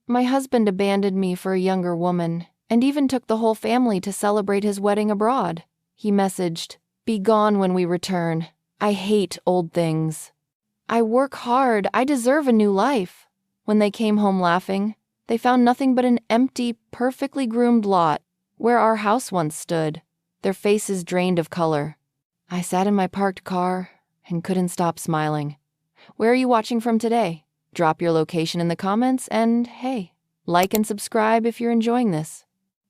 My husband abandoned me for a younger woman, and even took the whole family to celebrate his wedding abroad. He messaged, "Be gone when we return. I hate old things. I work hard. I deserve a new life." When they came home laughing, they found nothing but an empty, perfectly groomed lot where our house once stood, their faces drained of color. I sat in my parked car and couldn't stop smiling. Where are you watching from today? Drop your location in the comments and, hey, like and subscribe if you're enjoying this.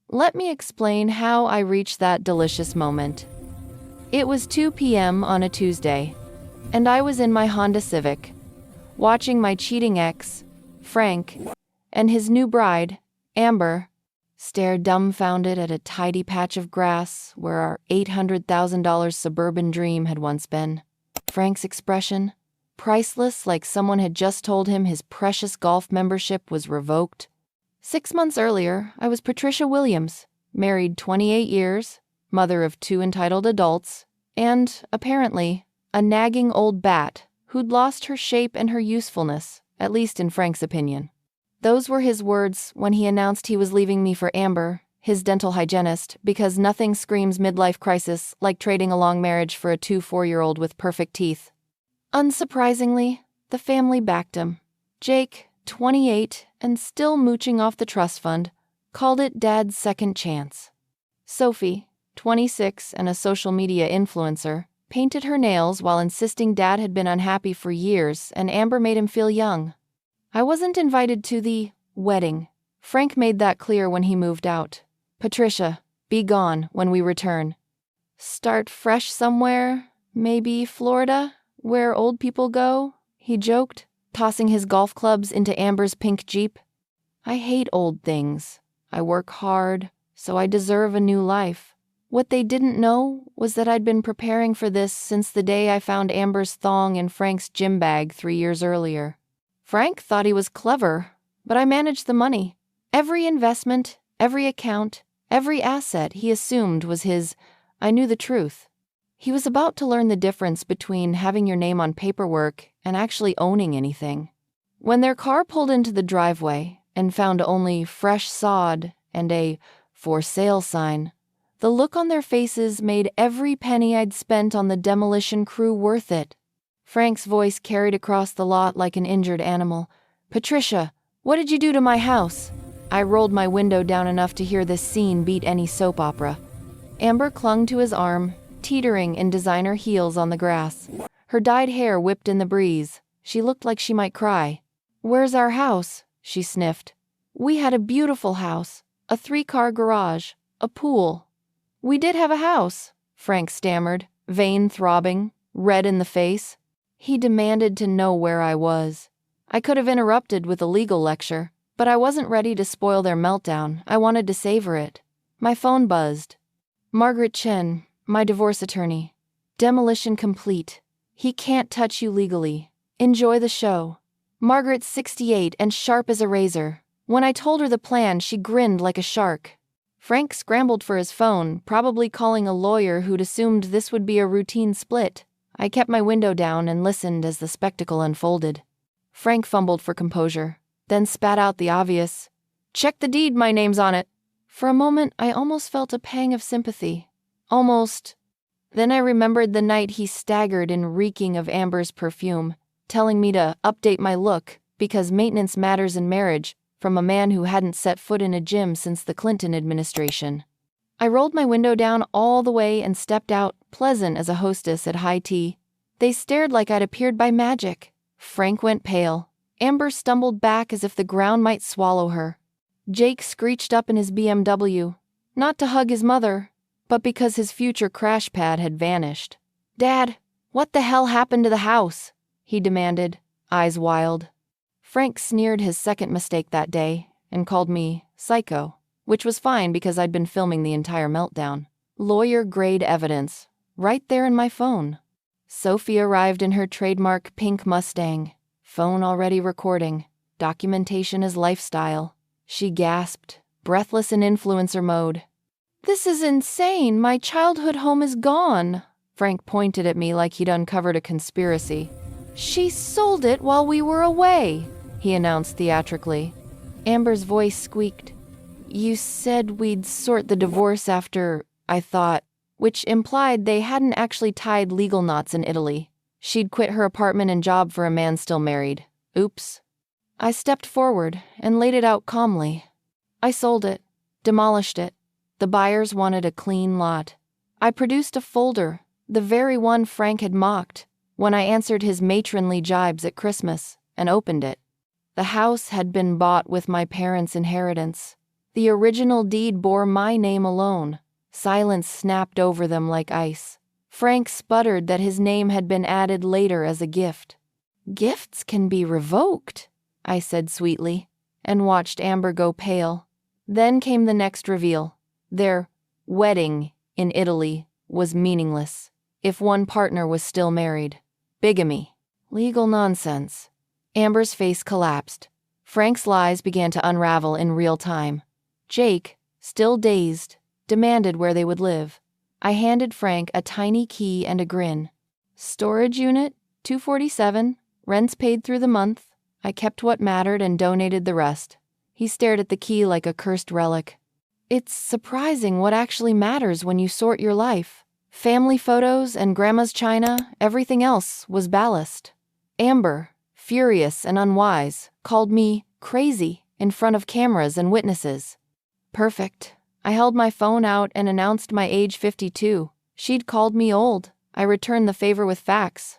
Let me explain how I reached that delicious moment. It was 2 p.m. on a Tuesday, and I was in my Honda Civic, watching my cheating ex, Frank, and his new bride, Amber, stare dumbfounded at a tidy patch of grass where our $800,000 suburban dream had once been. Frank's expression, priceless, like someone had just told him his precious golf membership was revoked. 6 months earlier, I was Patricia Williams, married 28 years, mother of 2 entitled adults, and, apparently, a nagging old bat who'd lost her shape and her usefulness, at least in Frank's opinion. Those were his words when he announced he was leaving me for Amber, his dental hygienist, because nothing screams midlife crisis like trading a long marriage for a 4-year-old with perfect teeth. Unsurprisingly, the family backed him. Jake, 28 and still mooching off the trust fund, called it Dad's second chance. Sophie, 26 and a social media influencer, painted her nails while insisting Dad had been unhappy for years and Amber made him feel young. I wasn't invited to the wedding. Frank made that clear when he moved out. "Patricia, be gone when we return. Start fresh somewhere, maybe Florida, where old people go," he joked, tossing his golf clubs into Amber's pink Jeep. I hate old things. I work hard, so I deserve a new life. What they didn't know was that I'd been preparing for this since the day I found Amber's thong in Frank's gym bag 3 years earlier. Frank thought he was clever, but I managed the money. Every investment, every account, every asset he assumed was his. I knew the truth. He was about to learn the difference between having your name on paperwork and actually owning anything. When their car pulled into the driveway and found only fresh sod and a "for sale" sign, the look on their faces made every penny I'd spent on the demolition crew worth it. Frank's voice carried across the lot like an injured animal. "Patricia, what did you do to my house?" I rolled my window down enough to hear this scene beat any soap opera. Amber clung to his arm, teetering in designer heels on the grass. Her dyed hair whipped in the breeze. She looked like she might cry. "Where's our house?" she sniffed. "We had a beautiful house, a 3-car garage, a pool." "We did have a house," Frank stammered, vein throbbing, red in the face. He demanded to know where I was. I could have interrupted with a legal lecture, but I wasn't ready to spoil their meltdown. I wanted to savor it. My phone buzzed. "Margaret Chen, my divorce attorney. Demolition complete. He can't touch you legally. Enjoy the show." Margaret's 68 and sharp as a razor. When I told her the plan, she grinned like a shark. Frank scrambled for his phone, probably calling a lawyer who'd assumed this would be a routine split. I kept my window down and listened as the spectacle unfolded. Frank fumbled for composure, then spat out the obvious, "Check the deed, my name's on it." For a moment, I almost felt a pang of sympathy. Almost. Then I remembered the night he staggered in reeking of Amber's perfume, telling me to update my look because maintenance matters in marriage, from a man who hadn't set foot in a gym since the Clinton administration. I rolled my window down all the way and stepped out, pleasant as a hostess at high tea. They stared like I'd appeared by magic. Frank went pale. Amber stumbled back as if the ground might swallow her. Jake screeched up in his BMW, not to hug his mother, but because his future crash pad had vanished. "Dad, what the hell happened to the house?" he demanded, eyes wild. Frank sneered his second mistake that day and called me psycho, which was fine because I'd been filming the entire meltdown. Lawyer-grade evidence, right there in my phone. Sophie arrived in her trademark pink Mustang, phone already recording, documentation as lifestyle. She gasped, breathless in influencer mode. "This is insane! My childhood home is gone!" Frank pointed at me like he'd uncovered a conspiracy. "She sold it while we were away," he announced theatrically. Amber's voice squeaked. You said we'd sort the divorce after, I thought, which implied they hadn't actually tied legal knots in Italy. She'd quit her apartment and job for a man still married. Oops. I stepped forward and laid it out calmly. I sold it, demolished it. The buyers wanted a clean lot. I produced a folder, the very one Frank had mocked, when I answered his matronly jibes at Christmas, and opened it. The house had been bought with my parents' inheritance. The original deed bore my name alone. Silence snapped over them like ice. Frank sputtered that his name had been added later as a gift. Gifts can be revoked, I said sweetly, and watched Amber go pale. Then came the next reveal. Their wedding in Italy was meaningless if one partner was still married. Bigamy. Legal nonsense. Amber's face collapsed. Frank's lies began to unravel in real time. Jake, still dazed, demanded where they would live. I handed Frank a tiny key and a grin. Storage unit, $247, rents paid through the month. I kept what mattered and donated the rest. He stared at the key like a cursed relic. It's surprising what actually matters when you sort your life. Family photos and grandma's china, everything else was ballast. Amber, furious and unwise, called me crazy in front of cameras and witnesses. Perfect. I held my phone out and announced my age 52. She'd called me old. I returned the favor with facts.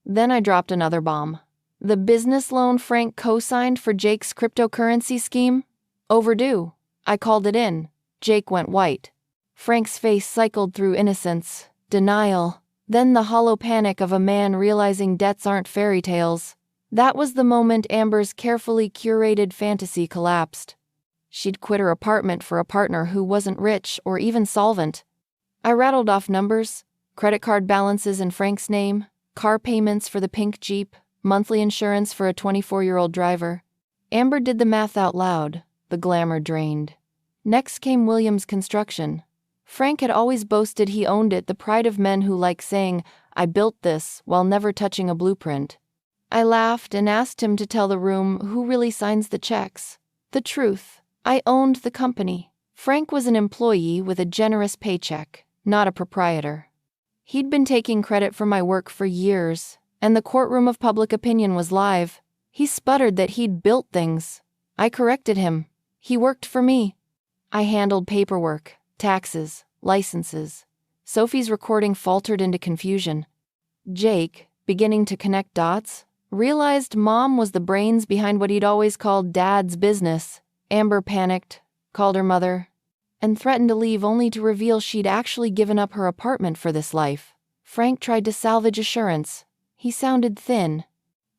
Then I dropped another bomb. The business loan Frank co-signed for Jake's cryptocurrency scheme? Overdue. I called it in. Jake went white. Frank's face cycled through innocence, denial, then the hollow panic of a man realizing debts aren't fairy tales. That was the moment Amber's carefully curated fantasy collapsed. She'd quit her apartment for a partner who wasn't rich or even solvent. I rattled off numbers, credit card balances in Frank's name, car payments for the pink Jeep, monthly insurance for a 24-year-old driver. Amber did the math out loud, the glamour drained. Next came Williams Construction. Frank had always boasted he owned it, the pride of men who like saying, I built this, while never touching a blueprint. I laughed and asked him to tell the room who really signs the checks. The truth. I owned the company. Frank was an employee with a generous paycheck, not a proprietor. He'd been taking credit for my work for years, and the courtroom of public opinion was live. He sputtered that he'd built things. I corrected him. He worked for me. I handled paperwork, taxes, licenses. Sophie's recording faltered into confusion. Jake, beginning to connect dots, realized Mom was the brains behind what he'd always called Dad's business. Amber panicked, called her mother, and threatened to leave only to reveal she'd actually given up her apartment for this life. Frank tried to salvage assurance. He sounded thin.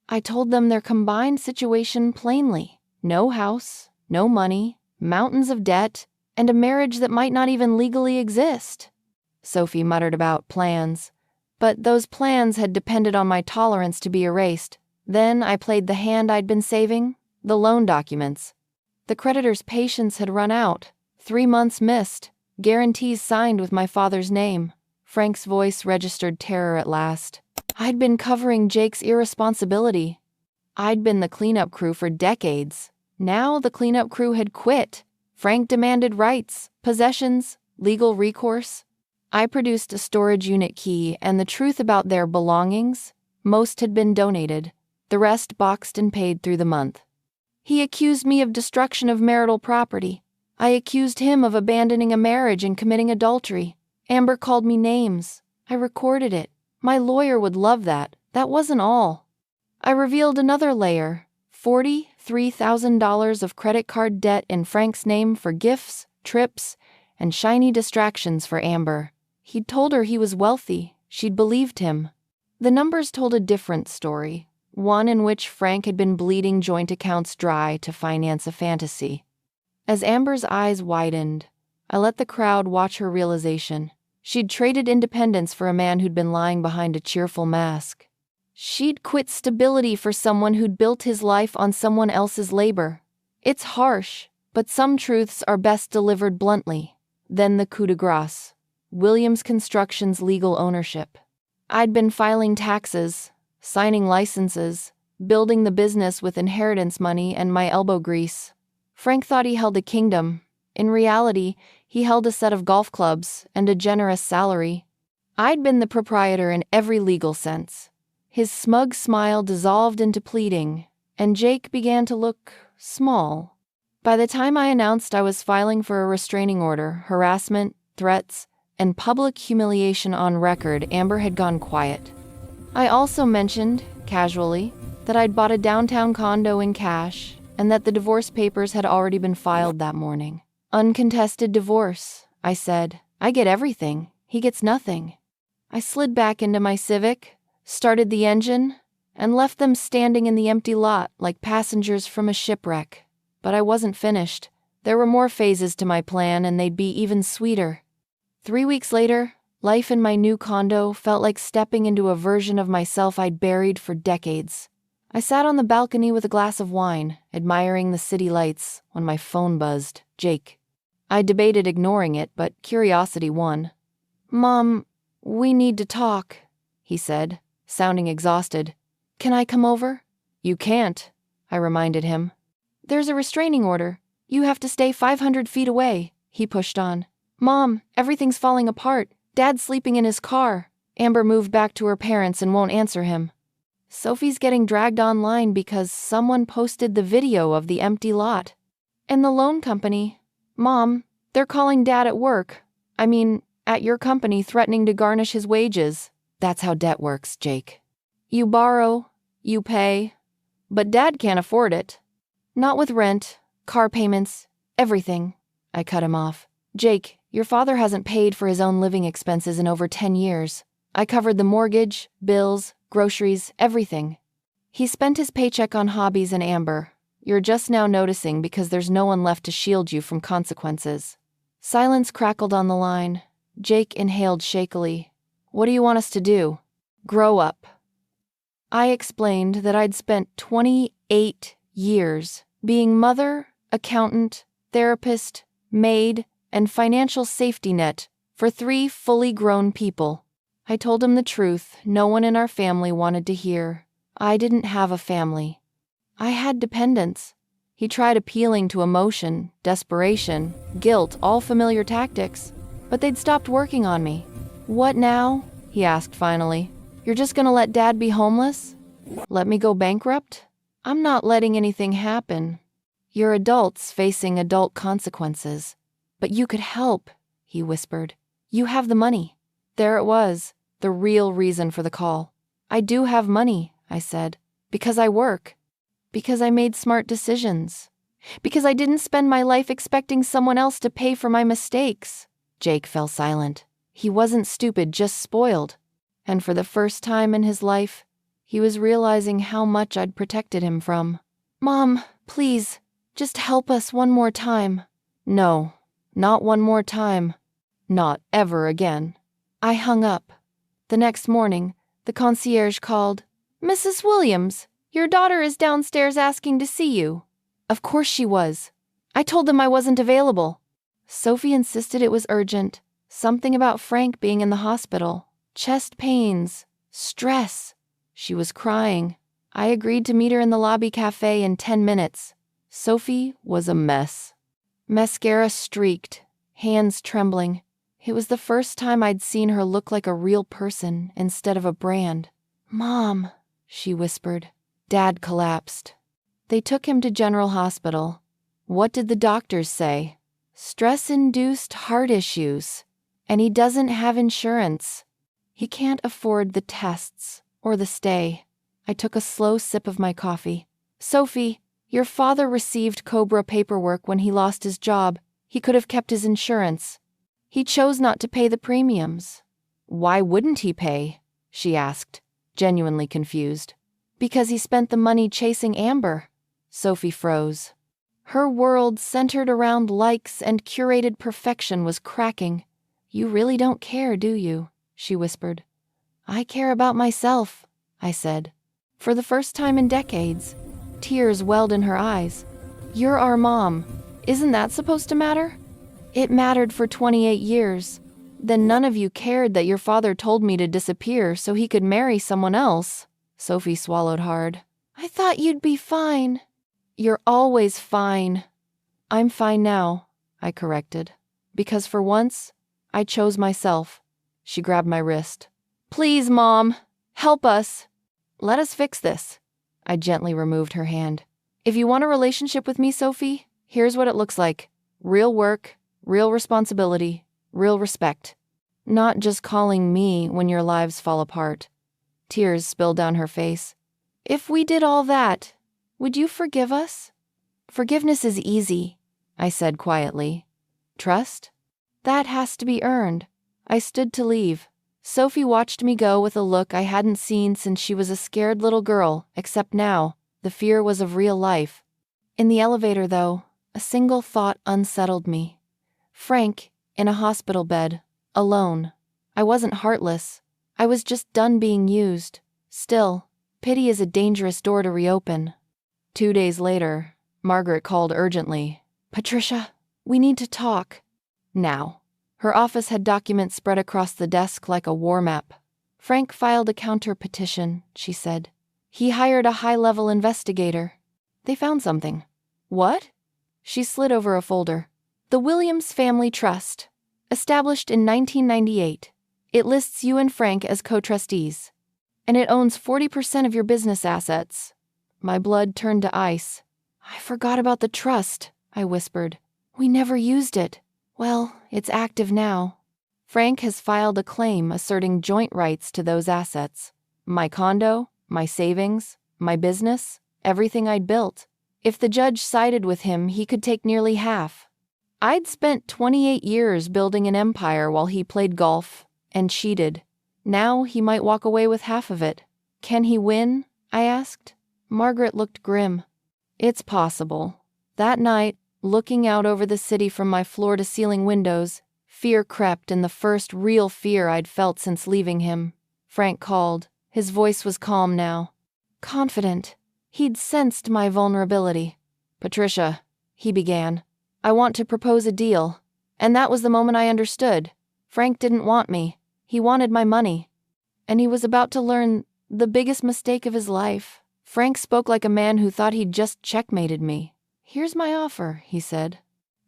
I told them their combined situation plainly. No house, no money, mountains of debt, and a marriage that might not even legally exist. Sophie muttered about plans. But those plans had depended on my tolerance to be erased. Then I played the hand I'd been saving, the loan documents. The creditor's patience had run out. 3 months missed. Guarantees signed with my father's name. Frank's voice registered terror at last. I'd been covering Jake's irresponsibility. I'd been the cleanup crew for decades. Now the cleanup crew had quit. Frank demanded rights, possessions, legal recourse. I produced a storage unit key and the truth about their belongings. Most had been donated. The rest boxed and paid through the month. He accused me of destruction of marital property. I accused him of abandoning a marriage and committing adultery. Amber called me names. I recorded it. My lawyer would love that. That wasn't all. I revealed another layer. $43,000 of credit card debt in Frank's name for gifts, trips, and shiny distractions for Amber. He'd told her he was wealthy. She'd believed him. The numbers told a different story. One in which Frank had been bleeding joint accounts dry to finance a fantasy. As Amber's eyes widened, I let the crowd watch her realization. She'd traded independence for a man who'd been lying behind a cheerful mask. She'd quit stability for someone who'd built his life on someone else's labor. It's harsh, but some truths are best delivered bluntly. Then the coup de grace. Williams Construction's legal ownership. I'd been filing taxes, signing licenses, building the business with inheritance money and my elbow grease. Frank thought he held a kingdom. In reality, he held a set of golf clubs and a generous salary. I'd been the proprietor in every legal sense. His smug smile dissolved into pleading, and Jake began to look small. By the time I announced I was filing for a restraining order, harassment, threats, and public humiliation on record, Amber had gone quiet. I also mentioned, casually, that I'd bought a downtown condo in cash and that the divorce papers had already been filed that morning. Uncontested divorce, I said. I get everything. He gets nothing. I slid back into my Civic, started the engine, and left them standing in the empty lot like passengers from a shipwreck. But I wasn't finished. There were more phases to my plan, and they'd be even sweeter. 3 weeks later, life in my new condo felt like stepping into a version of myself I'd buried for decades. I sat on the balcony with a glass of wine, admiring the city lights, when my phone buzzed. Jake. I debated ignoring it, but curiosity won. "Mom, we need to talk," he said, sounding exhausted. "Can I come over?" "You can't," I reminded him. "There's a restraining order. You have to stay 500 feet away," he pushed on. "Mom, everything's falling apart. Dad's sleeping in his car." Amber moved back to her parents and won't answer him. Sophie's getting dragged online because someone posted the video of the empty lot. And the loan company. "Mom, they're calling Dad at work. At your company, threatening to garnish his wages." That's how debt works, Jake. You borrow, you pay, but Dad can't afford it. Not with rent, car payments, everything. I cut him off. "Jake, your father hasn't paid for his own living expenses in over 10 years. I covered the mortgage, bills, groceries, everything. He spent his paycheck on hobbies and Amber. You're just now noticing because there's no one left to shield you from consequences." Silence crackled on the line. Jake inhaled shakily. "What do you want us to do?" "Grow up." I explained that I'd spent 28 years being mother, accountant, therapist, maid, and financial safety net for 3 fully grown people. I told him the truth no one in our family wanted to hear. I didn't have a family. I had dependents. He tried appealing to emotion, desperation, guilt, all familiar tactics, but they'd stopped working on me. "What now?" he asked finally. "You're just gonna let Dad be homeless? Let me go bankrupt? I'm not letting anything happen. You're adults facing adult consequences. But you could help," he whispered. "You have the money." There it was, the real reason for the call. "I do have money," I said, "because I work. Because I made smart decisions. Because I didn't spend my life expecting someone else to pay for my mistakes." Jake fell silent. He wasn't stupid, just spoiled. And for the first time in his life, he was realizing how much I'd protected him from. "Mom, please, just help us one more time." "No, not one more time. Not ever again." I hung up. The next morning, the concierge called. "Mrs. Williams, your daughter is downstairs asking to see you." Of course she was. I told them I wasn't available. Sophie insisted it was urgent. Something about Frank being in the hospital. Chest pains. Stress. She was crying. I agreed to meet her in the lobby cafe in 10 minutes. Sophie was a mess. Mascara streaked, hands trembling. It was the first time I'd seen her look like a real person instead of a brand. "Mom," she whispered. Dad collapsed. They took him to General Hospital. What did the doctors say? Stress-induced heart issues. And he doesn't have insurance. He can't afford the tests or the stay. I took a slow sip of my coffee. "Sophie, your father received COBRA paperwork when he lost his job. He could have kept his insurance. He chose not to pay the premiums." "Why wouldn't he pay?" she asked, genuinely confused. "Because he spent the money chasing Amber." Sophie froze. Her world centered around likes and curated perfection was cracking. "You really don't care, do you?" she whispered. "I care about myself," I said. For the first time in decades, tears welled in her eyes. "You're our mom. Isn't that supposed to matter?" "It mattered for 28 years. Then none of you cared that your father told me to disappear so he could marry someone else." Sophie swallowed hard. "I thought you'd be fine." "You're always fine." I'm fine now, I corrected. Because for once, I chose myself. She grabbed my wrist. Please, Mom, help us. Let us fix this. I gently removed her hand. If you want a relationship with me, Sophie, here's what it looks like. Real work, real responsibility, real respect. Not just calling me when your lives fall apart. Tears spilled down her face. If we did all that, would you forgive us? Forgiveness is easy, I said quietly. Trust? That has to be earned. I stood to leave. Sophie watched me go with a look I hadn't seen since she was a scared little girl, except now, the fear was of real life. In the elevator, though, a single thought unsettled me. Frank, in a hospital bed, alone. I wasn't heartless. I was just done being used. Still, pity is a dangerous door to reopen. 2 days later, Margaret called urgently. Patricia, we need to talk. Now. Her office had documents spread across the desk like a war map. Frank filed a counter petition, she said. He hired a high-level investigator. They found something. What? She slid over a folder. The Williams Family Trust. Established in 1998. It lists you and Frank as co-trustees. And it owns 40% of your business assets. My blood turned to ice. I forgot about the trust, I whispered. We never used it. Well, it's active now. Frank has filed a claim asserting joint rights to those assets. My condo, my savings, my business, everything I'd built. If the judge sided with him, he could take nearly half. I'd spent 28 years building an empire while he played golf and cheated. Now he might walk away with half of it. Can he win? I asked. Margaret looked grim. It's possible. That night, looking out over the city from my floor-to-ceiling windows, fear crept in the first real fear I'd felt since leaving him. Frank called. His voice was calm now. Confident. He'd sensed my vulnerability. Patricia, he began, I want to propose a deal. And that was the moment I understood. Frank didn't want me. He wanted my money. And he was about to learn the biggest mistake of his life. Frank spoke like a man who thought he'd just checkmated me. Here's my offer, he said.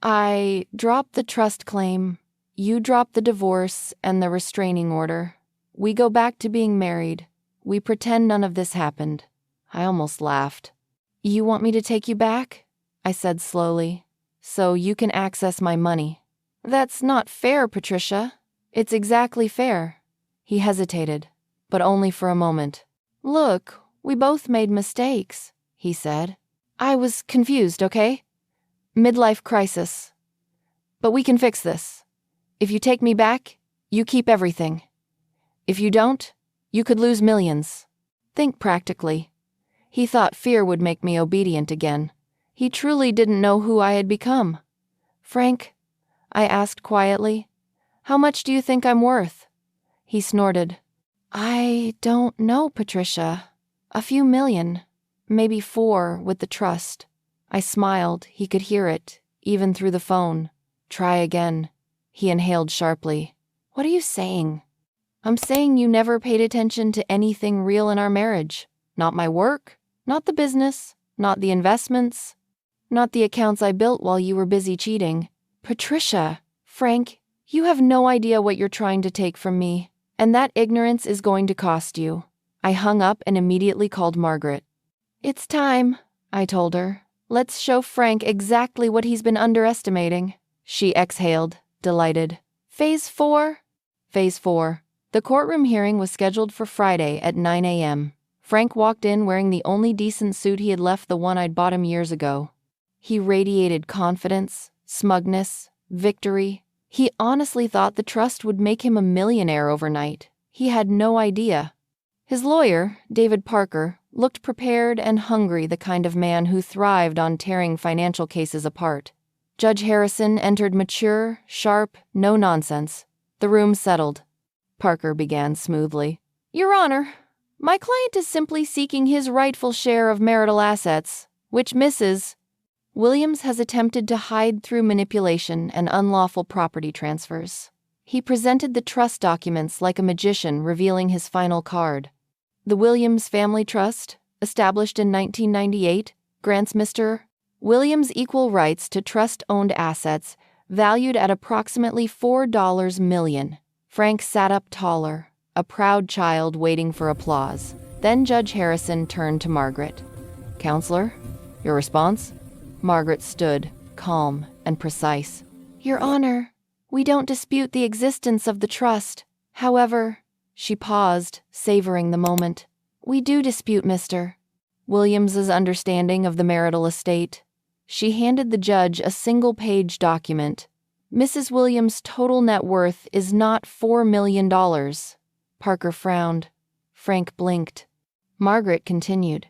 I drop the trust claim. You drop the divorce and the restraining order. We go back to being married. We pretend none of this happened. I almost laughed. You want me to take you back? I said slowly. So you can access my money. That's not fair, Patricia. It's exactly fair. He hesitated, but only for a moment. Look, we both made mistakes, he said. I was confused, okay? Midlife crisis. But we can fix this. If you take me back, you keep everything. If you don't, you could lose millions. Think practically. He thought fear would make me obedient again. He truly didn't know who I had become. Frank, I asked quietly, how much do you think I'm worth? He snorted. I don't know, Patricia. A few million. Maybe 4 with the trust. I smiled. He could hear it, even through the phone. Try again. He inhaled sharply. What are you saying? I'm saying you never paid attention to anything real in our marriage. Not my work, not the business, not the investments, not the accounts I built while you were busy cheating. Patricia, Frank, you have no idea what you're trying to take from me, and that ignorance is going to cost you. I hung up and immediately called Margaret. It's time, I told her. Let's show Frank exactly what he's been underestimating. She exhaled, delighted. Phase 4? Phase 4. The courtroom hearing was scheduled for Friday at 9 a.m. Frank walked in wearing the only decent suit he had left, the one I'd bought him years ago. He radiated confidence, smugness, victory. He honestly thought the trust would make him a millionaire overnight. He had no idea. His lawyer, David Parker, looked prepared and hungry, the kind of man who thrived on tearing financial cases apart. Judge Harrison entered mature, sharp, no nonsense. The room settled. Parker began smoothly. Your Honor, my client is simply seeking his rightful share of marital assets, which Mrs. Williams has attempted to hide through manipulation and unlawful property transfers. He presented the trust documents like a magician revealing his final card. The Williams Family Trust, established in 1998, grants Mr. Williams' equal rights to trust-owned assets, valued at approximately $4 million. Frank sat up taller, a proud child waiting for applause. Then Judge Harrison turned to Margaret. "Counselor, your response?" Margaret stood, calm and precise. "Your Honor, we don't dispute the existence of the trust. However," she paused, savoring the moment, "we do dispute Mr. Williams's understanding of the marital estate." She handed the judge a single-page document. "Mrs. Williams' total net worth is not $4 million. Parker frowned. Frank blinked. Margaret continued.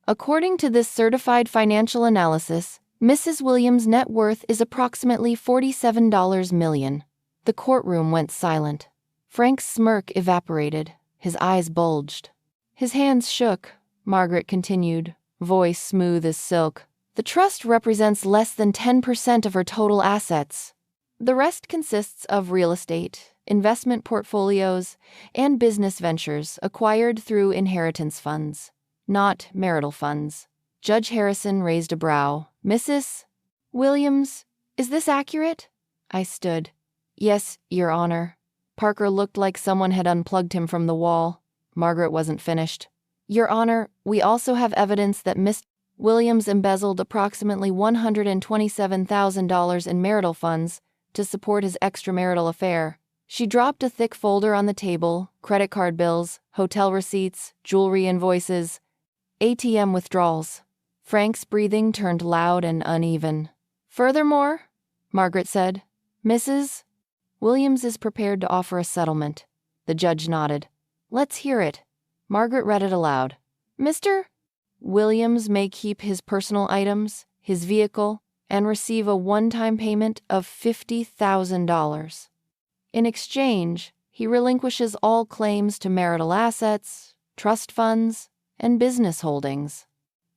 "According to this certified financial analysis, Mrs. Williams' net worth is approximately $47 million. The courtroom went silent. Frank's smirk evaporated. His eyes bulged. His hands shook. Margaret continued, voice smooth as silk. "The trust represents less than 10% of her total assets. The rest consists of real estate, investment portfolios, and business ventures acquired through inheritance funds, not marital funds." Judge Harrison raised a brow. "Mrs. Williams, is this accurate?" I stood. "Yes, Your Honor." Parker looked like someone had unplugged him from the wall. Margaret wasn't finished. "Your Honor, we also have evidence that Miss Williams embezzled approximately $127,000 in marital funds to support his extramarital affair." She dropped a thick folder on the table, credit card bills, hotel receipts, jewelry invoices, ATM withdrawals. Frank's breathing turned loud and uneven. "Furthermore," Margaret said, "Mrs. Williams is prepared to offer a settlement." The judge nodded. "Let's hear it." Margaret read it aloud. "Mr. Williams may keep his personal items, his vehicle, and receive a one-time payment of $50,000. In exchange, he relinquishes all claims to marital assets, trust funds, and business holdings.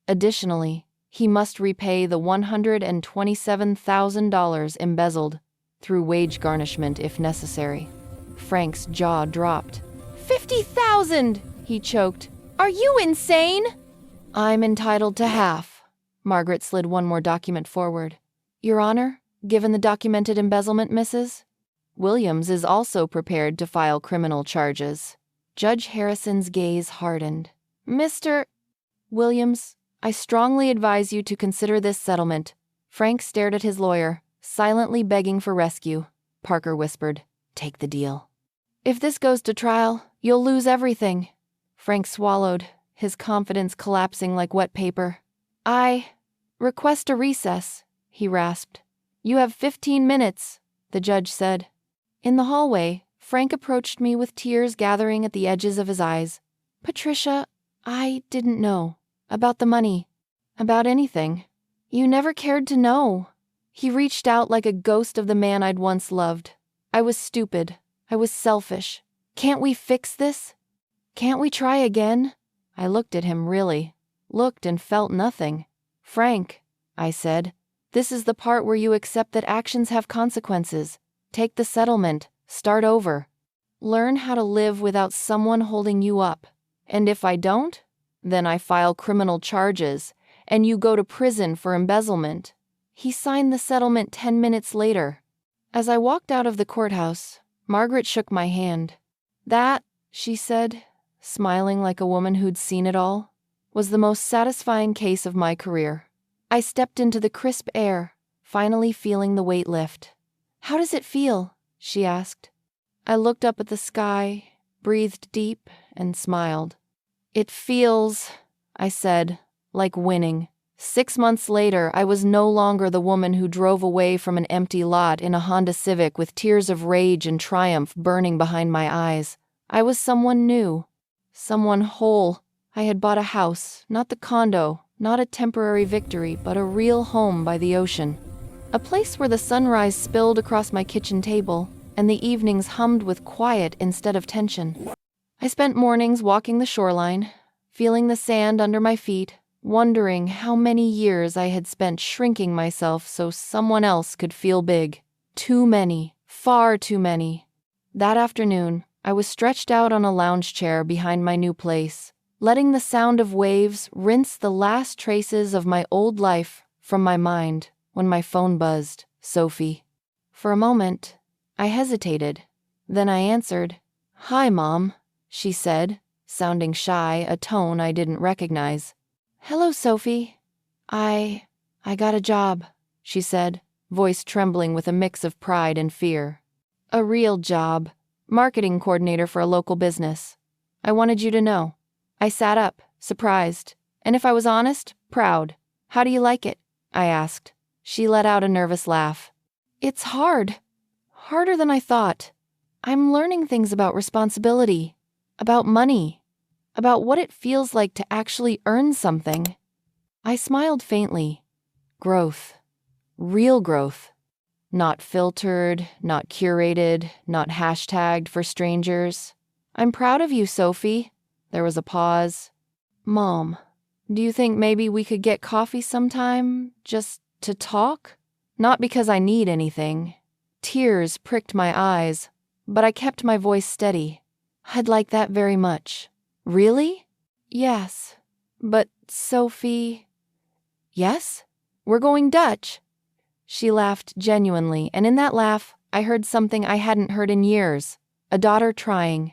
Additionally, he must repay the $127,000 embezzled through wage garnishment if necessary." Frank's jaw dropped. "50,000!" he choked. "Are you insane?" "I'm entitled to half." Margaret slid one more document forward. "Your Honor, given the documented embezzlement, Mrs. Williams is also prepared to file criminal charges." Judge Harrison's gaze hardened. "Mr. Williams, I strongly advise you to consider this settlement." Frank stared at his lawyer, silently begging for rescue. Parker whispered, "Take the deal." "If this goes to trial, you'll lose everything." Frank swallowed, his confidence collapsing like wet paper. "I request a recess," he rasped. "You have 15 minutes, the judge said. In the hallway, Frank approached me with tears gathering at the edges of his eyes. "Patricia, I didn't know. About the money. About anything. You never cared to know." He reached out like a ghost of the man I'd once loved. "I was stupid. I was selfish. Can't we fix this? Can't we try again?" I looked at him really. Looked and felt nothing. "Frank," I said, "this is the part where you accept that actions have consequences. Take the settlement. Start over. Learn how to live without someone holding you up. And if I don't, then I file criminal charges, and you go to prison for embezzlement." He signed the settlement 10 minutes later. As I walked out of the courthouse, Margaret shook my hand. "That," she said, smiling like a woman who'd seen it all, "was the most satisfying case of my career." I stepped into the crisp air, finally feeling the weight lift. "How does it feel?" she asked. I looked up at the sky, breathed deep, and smiled. "It feels," I said, "like winning." 6 months later, I was no longer the woman who drove away from an empty lot in a Honda Civic with tears of rage and triumph burning behind my eyes. I was someone new. Someone whole. I had bought a house, not the condo, not a temporary victory, but a real home by the ocean. A place where the sunrise spilled across my kitchen table, and the evenings hummed with quiet instead of tension. I spent mornings walking the shoreline, feeling the sand under my feet, wondering how many years I had spent shrinking myself so someone else could feel big. Too many, far too many. That afternoon, I was stretched out on a lounge chair behind my new place, letting the sound of waves rinse the last traces of my old life from my mind when my phone buzzed, Sophie. For a moment, I hesitated. Then I answered. "Hi, Mom," she said, sounding shy, a tone I didn't recognize. "Hello, Sophie. I got a job," she said, voice trembling with a mix of pride and fear. "A real job. Marketing coordinator for a local business. I wanted you to know." I sat up, surprised, and if I was honest, proud. "How do you like it?" I asked. She let out a nervous laugh. "It's hard. Harder than I thought. I'm learning things about responsibility, about money, about what it feels like to actually earn something." I smiled faintly. Growth. Real growth. Not filtered, not curated, not hashtagged for strangers. "I'm proud of you, Sophie." There was a pause. "Mom, do you think maybe we could get coffee sometime, just to talk? Not because I need anything." Tears pricked my eyes, but I kept my voice steady. "I'd like that very much." "Really?" "Yes. But, Sophie—" "Yes? We're going Dutch." She laughed genuinely, and in that laugh, I heard something I hadn't heard in years. A daughter trying.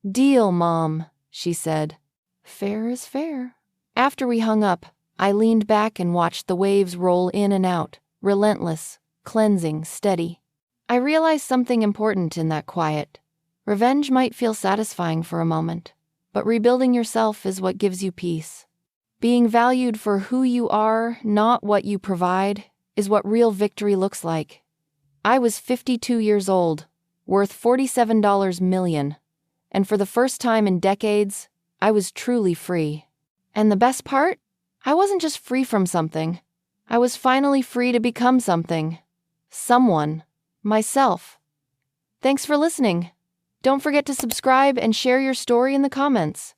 "Deal, Mom," she said. Fair is fair. After we hung up, I leaned back and watched the waves roll in and out, relentless, cleansing, steady. I realized something important in that quiet. Revenge might feel satisfying for a moment, but rebuilding yourself is what gives you peace. Being valued for who you are, not what you provide, is what real victory looks like. I was 52 years old, worth $47 million, and for the first time in decades, I was truly free. And the best part? I wasn't just free from something. I was finally free to become something. Someone. Myself. Thanks for listening. Don't forget to subscribe and share your story in the comments.